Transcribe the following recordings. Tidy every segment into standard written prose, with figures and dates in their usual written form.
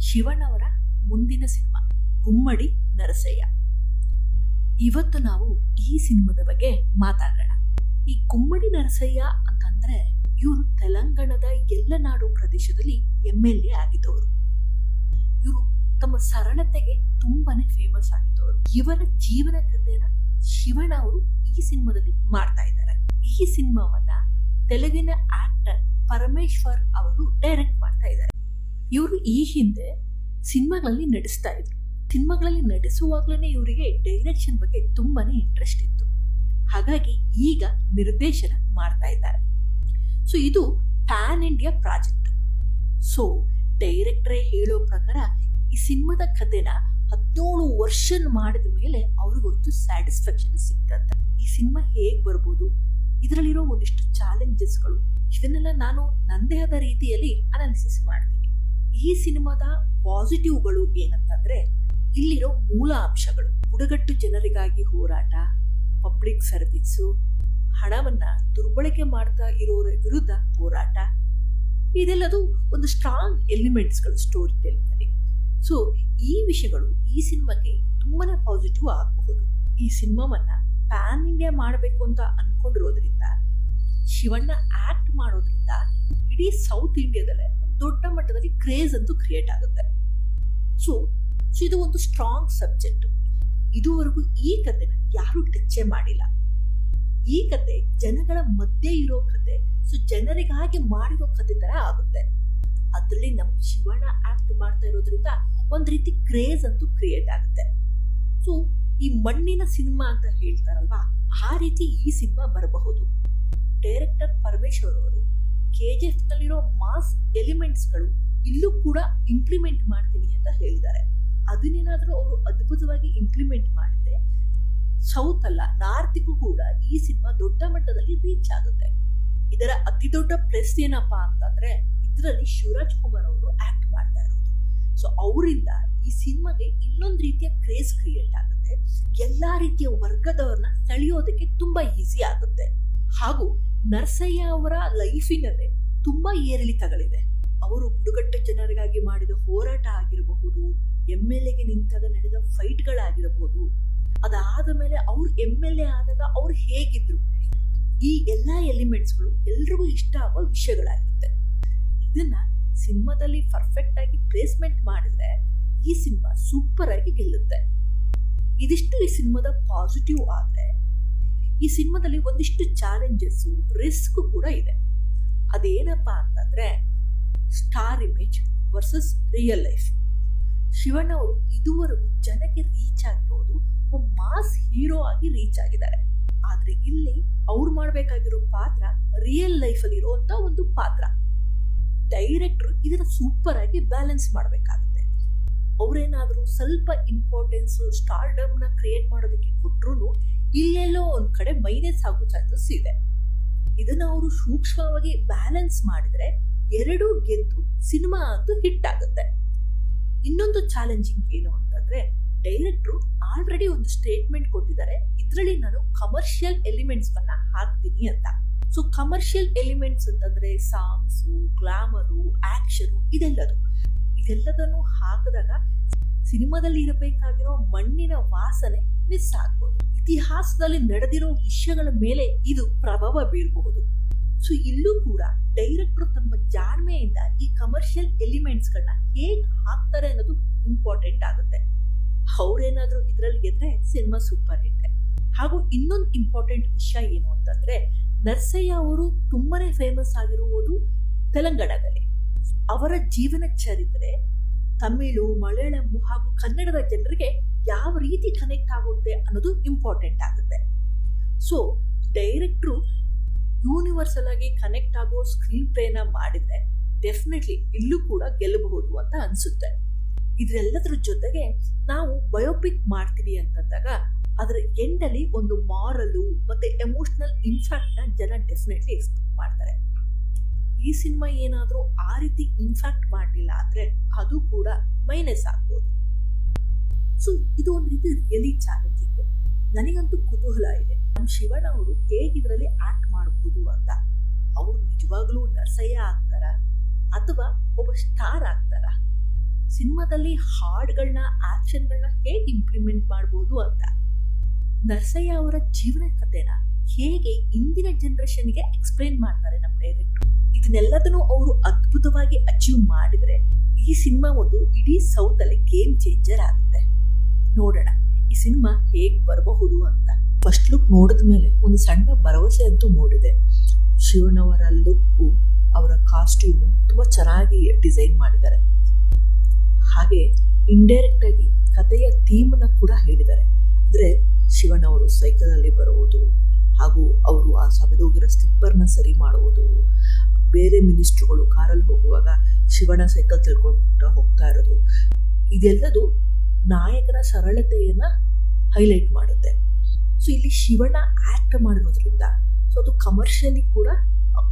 ಶಿವಣ್ಣವರ ಮುಂದಿನ ಸಿನಿಮಾ ಗುಮ್ಮಡಿ ನರಸಯ್ಯ. ಇವತ್ತು ನಾವು ಈ ಸಿನಿಮಾದ ಬಗ್ಗೆ ಮಾತಾಡೋಣ. ಈ ಗುಮ್ಮಡಿ ನರಸಯ್ಯ ಅಂತಂದ್ರೆ ಇವರು ತೆಲಂಗಾಣದ ಯಲ್ಲನಾಡು ಪ್ರದೇಶದಲ್ಲಿ MLA ಆಗಿದ್ದವರು. ಇವರು ತಮ್ಮ ಸರಳತೆಗೆ ತುಂಬಾನೇ ಫೇಮಸ್ ಆಗಿದ್ದವರು. ಇವರ ಜೀವನ ಕಥೆನ ಶಿವಣ್ಣ ಅವರು ಈ ಸಿನಿಮಾದಲ್ಲಿ ಮಾಡ್ತಾ ಇದ್ದಾರೆ. ಈ ಸಿನಿಮಾವನ್ನ ತೆಲುಗಿನ ಆಕ್ಟರ್ ಪರಮೇಶ್ವರ್ ಅವರು ಡೈರೆಕ್ಟ್ ಮಾಡ್ತಾ ಇದ್ದಾರೆ. ಇವರು ಈ ಹಿಂದೆ ಸಿನಿಮಾಗಳಲ್ಲಿ ನಟಿಸ್ತಾ ಇದ್ರು. ಸಿನಿಮಾಗಳಲ್ಲಿ ನಟಿಸುವಾಗ್ಲೇ ಇವರಿಗೆ ಡೈರೆಕ್ಷನ್ ಬಗ್ಗೆ ತುಂಬಾನೇ ಇಂಟ್ರೆಸ್ಟ್ ಇತ್ತು. ಹಾಗಾಗಿ ಈಗ ನಿರ್ದೇಶನ ಮಾಡ್ತಾ ಇದ್ದಾರೆ. ಸೊ ಇದು ಪ್ಯಾನ್ ಇಂಡಿಯಾ ಪ್ರಾಜೆಕ್ಟ್. ಸೊ ಡೈರೆಕ್ಟರೇ ಹೇಳೋ ಪ್ರಕಾರ ಈ ಸಿನಿಮಾದ ಕಥೆನ 17 ವರ್ಷ ಮಾಡಿದ ಮೇಲೆ ಅವ್ರಿಗೊಂದು ಸ್ಯಾಟಿಸ್ಫ್ಯಾಕ್ಷನ್ ಸಿಕ್ತಂತ. ಈ ಸಿನಿಮಾ ಹೇಗ್ ಬರ್ಬೋದು, ಇದರಲ್ಲಿರೋ ಒಂದಿಷ್ಟು ಚಾಲೆಂಜಸ್ಗಳು, ಇದನ್ನೆಲ್ಲ ನಾನು ನಂದೇ ಆದ ರೀತಿಯಲ್ಲಿ ಅನಾಲಿಸಿಸ್ ಮಾಡ್ತೀನಿ. ಈ ಸಿನಿಮಾದ ಪಾಸಿಟಿವ್ಗಳು ಏನಂತಂದ್ರೆ ಇಲ್ಲಿರೋ ಮೂಲ ಅಂಶಗಳು: ಬುಡಗಟ್ಟು ಜನರಿಗಾಗಿ ಹೋರಾಟ, ಪಬ್ಲಿಕ್ ಸರ್ವಿಸು, ಹಣವನ್ನ ದುರ್ಬಳಕೆ ಮಾಡ್ತಾ ಇರೋರ ವಿರುದ್ಧ ಹೋರಾಟ, ಇದೆಲ್ಲದು ಒಂದು ಸ್ಟ್ರಾಂಗ್ ಎಲಿಮೆಂಟ್ಸ್ಗಳು ಸ್ಟೋರಿ ಟೆಲ್ಲಿಂಗ್ ಅಲ್ಲಿ. ಸೊ ಈ ವಿಷಯಗಳು ಈ ಸಿನಿಮಾಗೆ ತುಂಬಾನೇ ಪಾಸಿಟಿವ್ ಆಗಬಹುದು. ಈ ಸಿನಿಮಾವನ್ನ ಪ್ಯಾನ್ ಇಂಡಿಯಾ ಮಾಡಬೇಕು ಅಂತ ಅನ್ಕೊಂಡಿರೋದ್ರಿಂದ, ಶಿವಣ್ಣ ಆಕ್ಟ್ ಮಾಡೋದ್ರಿಂದ ಇಡೀ ಸೌತ್ ಇಂಡಿಯಾದಲ್ಲೇ ಒಂದು ದೊಡ್ಡ ಮಟ್ಟದಲ್ಲಿ ಕ್ರೇಜ್ ಅಂತೂ ಕ್ರಿಯೇಟ್ ಆಗುತ್ತೆ. ಸೊ ಇದು ಒಂದು ಸ್ಟ್ರಾಂಗ್ ಸಬ್ಜೆಕ್ಟ್. ಇದುವರೆಗೂ ಈ ಕಥೆನ ಯಾರು ಟಚ್ಚೇ ಮಾಡಿಲ್ಲ. ಈ ಕತೆ ಜನಗಳ ಮಧ್ಯೆ ಇರೋ ಕತೆ, ಸೊ ಜನರಿಗಾಗಿ ಮಾಡಿರೋ ಕತೆ ತರ ಆಗುತ್ತೆ. ಅದರಲ್ಲಿ ನಮ್ ಶಿವಣ್ಣ ಆಕ್ಟ್ ಮಾಡ್ತಾ ಇರೋದ್ರಿಂದ ಒಂದ್ ರೀತಿ ಕ್ರೇಜ್ ಅಂತೂ ಕ್ರಿಯೇಟ್ ಆಗುತ್ತೆ. ಸೊ ಈ ಮಣ್ಣಿನ ಸಿನಿಮಾ ಅಂತ ಹೇಳ್ತಾರಲ್ವಾ, ಆ ರೀತಿ ಈ ಸಿನಿಮಾ ಬರಬಹುದು. ಡೈರೆಕ್ಟರ್ ಪರಮೇಶ್ವರ್ ಅವರು KGF ನಲ್ಲಿರೋ ಮಾಸ್ ಎಲಿಮೆಂಟ್ಸ್ಗಳು ಇಲ್ಲೂ ಕೂಡ ಇಂಪ್ಲಿಮೆಂಟ್ ಮಾಡ್ತೀನಿ ಅಂತ ಹೇಳಿದ್ದಾರೆ. ಅದನ್ನೇನಾದ್ರೂ ಅವರು ಅದ್ಭುತವಾಗಿ ಇಂಪ್ಲಿಮೆಂಟ್ ಮಾಡಿದ್ರೆ ಸೌತ್ ಅಲ್ಲ ನಾರ್ತ್ಗೂ ಕೂಡ ಈ ಸಿನಿಮಾ ದೊಡ್ಡ ಮಟ್ಟದಲ್ಲಿ ರೀಚ್ ಆಗುತ್ತೆ. ಇದರ ಅತಿ ದೊಡ್ಡ ಪ್ಲಸ್ ಏನಪ್ಪಾ ಅಂತಂದ್ರೆ ಇದರಲ್ಲಿ ಶಿವರಾಜ್ ಕುಮಾರ್ ಅವರು ಆಕ್ಟ್ ಮಾಡ್ತಾ ಇರೋದು. ಸೊ ಅವರಿಂದ ಈ ಸಿನಿಮಾಗೆ ಇನ್ನೊಂದು ರೀತಿಯ ಕ್ರೇಜ್ ಕ್ರಿಯೇಟ್ ಆಗುತ್ತೆ. ಎಲ್ಲಾ ರೀತಿಯ ವರ್ಗದವರನ್ನ ಸೆಳೆಯೋದಕ್ಕೆ ತುಂಬಾ ಈಸಿ ಆಗುತ್ತೆ. ಹಾಗೂ ನರಸಯ್ಯ ಅವರ ಲೈಫಿನಲ್ಲೇ ತುಂಬಾ ಏರಿಳಿತಗಳಿವೆ. ಅವರು ಬುಡಗಟ್ಟು ಜನರಿಗಾಗಿ ಮಾಡಿದ ಹೋರಾಟ ಆಗಿರಬಹುದು, MLAಗೆ ನಿಂತಾಗ ನಡೆದ ಫೈಟ್ಗಳಾಗಿರಬಹುದು, ಅದಾದ ಮೇಲೆ ಅವ್ರು MLA ಆದಾಗ ಅವ್ರು ಹೇಗಿದ್ರು, ಈ ಎಲ್ಲಾ ಎಲಿಮೆಂಟ್ಸ್ಗಳು ಎಲ್ರಿಗೂ ಇಷ್ಟ ಆಗೋ ವಿಷಯಗಳಾಗಿರುತ್ತೆ. ಇದನ್ನ ಸಿನಿಮಾದಲ್ಲಿ ಪರ್ಫೆಕ್ಟ್ ಆಗಿ ಪ್ಲೇಸ್ಮೆಂಟ್ ಮಾಡಿದ್ರೆ ಈ ಸಿನಿಮಾ ಸೂಪರ್ ಆಗಿ ಗೆಲ್ಲುತ್ತೆ. ಇದಿಷ್ಟು ಈ ಸಿನಿಮಾದ ಪಾಸಿಟಿವ್ ಆದ್ರೆ, ಈ ಸಿನಿಮಾದಲ್ಲಿ ಒಂದಿಷ್ಟು ಚಾಲೆಂಜಸ್, ರಿಸ್ಕ್ ಕೂಡ ಇದೆ. ಅದೇನಪ್ಪಾ ಅಂತಂದ್ರೆ star image versus real life. Shivanna ಅವರು ಇದುವರೆಗೂ ಜನಕ್ಕೆ ರೀಚ್ ಆಗಿರೋದು ಒಬ್ಬ ಮಾಸ್ ಹೀರೋ ಆಗಿ ರೀಚ್ ಆಗಿದ್ದಾರೆ. ಆದ್ರೆ ಇಲ್ಲಿ ಅವ್ರು ಮಾಡ್ಬೇಕಾಗಿರೋ ಪಾತ್ರ ರಿಯಲ್ ಲೈಫ್ ಅಲ್ಲಿ ಇರುವಂತ ಒಂದು ಪಾತ್ರ. ಡೈರೆಕ್ಟರ್ ಇದನ್ನ ಸೂಪರ್ ಆಗಿ ಬ್ಯಾಲೆನ್ಸ್ ಮಾಡ್ಬೇಕಾಗುತ್ತೆ. ಅವ್ರೇನಾದ್ರೂ ಸ್ವಲ್ಪ ಇಂಪಾರ್ಟೆನ್ಸ್ ಸ್ಟಾರ್ಡಮ್ ನ ಕ್ರಿಯೇಟ್ ಮಾಡೋದಕ್ಕೆ ಕೊಟ್ರು ಇಲ್ಲೆಲ್ಲೋ ಒಂದ್ ಕಡೆ ಮೈನಸ್ ಆಗೋ ಚಾನ್ಸಸ್ ಇದೆ. ಇದನ್ನ ಅವರು ಸೂಕ್ಷ್ಮವಾಗಿ ಬ್ಯಾಲೆನ್ಸ್ ಮಾಡಿದ್ರೆ ಎರಡೂ ಗೆದ್ದು ಸಿನಿಮಾ ಅಂತೂ ಹಿಟ್ ಆಗುತ್ತೆ. ಇನ್ನೊಂದು ಚಾಲೆಂಜಿಂಗ್ ಏನು ಅಂತಂದ್ರೆ ಡೈರೆಕ್ಟರ್ ಆಲ್ರೆಡಿ ಒಂದು ಸ್ಟೇಟ್ಮೆಂಟ್ ಕೊಟ್ಟಿದ್ದಾರೆ, ಇದರಲ್ಲಿ ನಾನು ಕಮರ್ಷಿಯಲ್ ಎಲಿಮೆಂಟ್ಸ್ ಗಳನ್ನ ಹಾಕ್ತೀನಿ ಅಂತ. ಸೊ ಕಮರ್ಷಿಯಲ್ ಎಲಿಮೆಂಟ್ಸ್ ಅಂತಂದ್ರೆ ಸಾಂಗ್ಸು, ಗ್ಲಾಮರು, ಆಕ್ಷನ್, ಇದೆಲ್ಲದನ್ನು ಹಾಕಿದಾಗ ಸಿನಿಮಾದಲ್ಲಿ ಇರಬೇಕಾಗಿರೋ ಮಣ್ಣಿನ ವಾಸನೆ ಮಿಸ್ ಆಗ್ಬೋದು. ಇತಿಹಾಸದಲ್ಲಿ ನಡೆದಿರೋ ವಿಷಯಗಳ ಮೇಲೆ ಇದು ಪ್ರಭಾವ ಬೀರಬಹುದು. ಸೊ ಇಲ್ಲೂ ಕೂಡ ಡೈರೆಕ್ಟರ್ ತಮ್ಮ ಜಾಣ್ಮೆಯಿಂದ ಈ ಕಮರ್ಷಿಯಲ್ ಎಲಿಮೆಂಟ್ಸ್ ಗಳನ್ನ ಹೇಗ್ ಹಾಕ್ತಾರೆ ಅನ್ನೋದು ಇಂಪಾರ್ಟೆಂಟ್ ಆಗುತ್ತೆ. ಅವ್ರೇನಾದ್ರೂ ಇದ್ರಲ್ಲಿ ಗೆದ್ರೆ ಸಿನಿಮಾ ಸೂಪರ್ ಹಿಟ್. ಹಾಗೂ ಇನ್ನೊಂದು ಇಂಪಾರ್ಟೆಂಟ್ ವಿಷಯ ಏನು ಅಂತಂದ್ರೆ ನರಸಯ್ಯ ಅವರು ತುಂಬಾನೇ ಫೇಮಸ್ ಆಗಿರುವುದು ತೆಲಂಗಾಣದಲ್ಲಿ. ಅವರ ಜೀವನ ಚರಿತ್ರೆ ತಮಿಳು, ಮಲಯಾಳಂ ಹಾಗೂ ಕನ್ನಡದ ಜನರಿಗೆ ಯಾವ ರೀತಿ ಕನೆಕ್ಟ್ ಆಗುತ್ತೆ ಅನ್ನೋದು ಇಂಪಾರ್ಟೆಂಟ್ ಆಗುತ್ತೆ. ಸೊ ಡೈರೆಕ್ಟ್ರು ಯೂನಿವರ್ಸಲ್ ಆಗಿ ಕನೆಕ್ಟ್ ಆಗೋ ಸ್ಕ್ರೀನ್ ಪ್ಲೇನ ಮಾಡಿದ್ರೆ ಡೆಫಿನೆಟ್ಲಿ ಇಲ್ಲೂ ಕೂಡ ಗೆಲ್ಲಬಹುದು ಅಂತ ಅನ್ಸುತ್ತೆ. ಇದೆಲ್ಲದ್ರ ಜೊತೆಗೆ ನಾವು ಬಯೋಪಿಕ್ ಮಾಡ್ತೀವಿ ಅಂತಂದಾಗ ಅದರ ಎಂಡ್ ಅಲ್ಲಿ ಒಂದು ಮಾರಲು ಮತ್ತೆ ಎಮೋಷನಲ್ ಇಂಪ್ಯಾಕ್ಟ್ ನ ಜನ ಡೆಫಿನೆಟ್ಲಿ ಎಕ್ಸ್ಪೆಕ್ಟ್ ಮಾಡ್ತಾರೆ. ಈ ಸಿನಿಮಾ ಏನಾದ್ರೂ ಆ ರೀತಿ ಇಂಪ್ಯಾಕ್ಟ್ ಮಾಡಲಿಲ್ಲ ಅಂದ್ರೆ ಅದು ಕೂಡ ಮೈನಸ್ ಆಗ್ಬೋದು. ಸೊ ಇದು ಒಂದು ರೀತಿ ರಿಯಲಿ ಚಾಲೆಂಜಿಂಗ್. ನನಗಂತೂ ಕುತೂಹಲ ಇದೆ, ನಮ್ಮ ಶಿವಣ್ಣ ಅವರು ಹೇಗೆ ಇದರಲ್ಲಿ ಆಕ್ಟ್ ಮಾಡಬಹುದು ಅಂತ. ಅವರು ನಿಜವಾಗ್ಲೂ ನರಸಯ್ಯ ಆಗ್ತಾರ ಅಥವಾ ಒಬ್ಬ ಸ್ಟಾರ್ ಆಗ್ತಾರ? ಸಿನಿಮಾದಲ್ಲಿ ಹಾಡುಗಳನ್ನ ಆಕ್ಷನ್ಗಳನ್ನ ಹೇಗೆ ಇಂಪ್ಲಿಮೆಂಟ್ ಮಾಡ್ಬೋದು ಅಂತ. ನರಸಯ್ಯ ಅವರ ಜೀವನ ಕಥೆನ ಹೇಗೆ ಇಂದಿನ ಜನರೇಷನ್ಗೆ ಎಕ್ಸ್ಪ್ಲೈನ್ ಮಾಡ್ತಾರೆ ನಮ್ಮ ಡೈರೆಕ್ಟ್ರು. ಇದನ್ನೆಲ್ಲದನ್ನು ಅವರು ಅದ್ಭುತವಾಗಿ ಅಚೀವ್ ಮಾಡಿದ್ರೆ ಈ ಸಿನಿಮಾ ಒಂದು ಇಡೀ ಸೌತ್ ಅಲ್ಲಿ ಗೇಮ್ ಚೇಂಜರ್ ಆಗುತ್ತೆ. ನೋಡೋಣ ಈ ಸಿನಿಮಾ ಹೇಗ್ ಬರಬಹುದು ಅಂತ. ಫಸ್ಟ್ ಲುಕ್ ನೋಡಿದ ಮೇಲೆ ಒಂದು ಸಣ್ಣ ಭರವಸೆ ಅಂತೂ ಮೂಡಿದೆ. ಶಿವನವರ ಲುಕ್ಕು, ಅವರ ಕಾಸ್ಟ್ಯೂಮು ತುಂಬಾ ಚೆನ್ನಾಗಿ ಡಿಸೈನ್ ಮಾಡಿದ್ದಾರೆ. ಹಾಗೆ ಇಂಡೈರೆಕ್ಟ್ ಆಗಿ ಕಥೆಯ ಥೀಮ್ನ ಕೂಡ ಹೇಳಿದ್ದಾರೆ. ಅಂದ್ರೆ ಶಿವಣ್ಣ ಅವರು ಸೈಕಲ್ ಅಲ್ಲಿ ಬರುವುದು, ಹಾಗೂ ಅವರು ಆ ಸವೆದೋಗಿರೋ ಸ್ಲಿಪ್ಪರ್ನ ಸರಿ ಮಾಡುವುದು, ಬೇರೆ ಮಿನಿಸ್ಟ್ರುಗಳು ಕಾರಲ್ಲಿ ಹೋಗುವಾಗ ಶಿವಣ್ಣ ಸೈಕಲ್ ತಿಳ್ಕೊಂಡು ಹೋಗ್ತಾ ಇರೋದು, ಇದೆಲ್ಲದು ನಾಯಕನ ಸರಳತೆಯನ್ನ ಹೈಲೈಟ್ ಮಾಡುತ್ತೆ. ಸೊ ಇಲ್ಲಿ ಶಿವಣ್ಣ ಆಕ್ಟ್ ಮಾಡಿರೋದ್ರಿಂದ ಸೊ ಅದು ಕಮರ್ಷಿಯಲಿ ಕೂಡ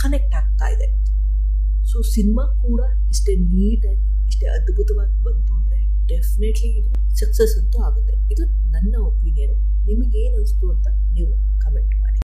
ಕನೆಕ್ಟ್ ಆಗ್ತಾ ಇದೆ. ಸೊ ಸಿನಿಮಾ ಕೂಡ ಇಷ್ಟೇ ನೀಟಾಗಿ ಇಷ್ಟೇ ಅದ್ಭುತವಾಗಿ ಬಂತು ಅಂದರೆ ಡೆಫಿನೆಟ್ಲಿ ಇದು ಸಕ್ಸಸ್ ಅಂತೂ ಆಗುತ್ತೆ. ಇದು ನನ್ನ ಒಪಿನಿಯನು. ನಿಮಗೇನು ಅನಿಸ್ತು ಅಂತ ನೀವು ಕಮೆಂಟ್ ಮಾಡಿ.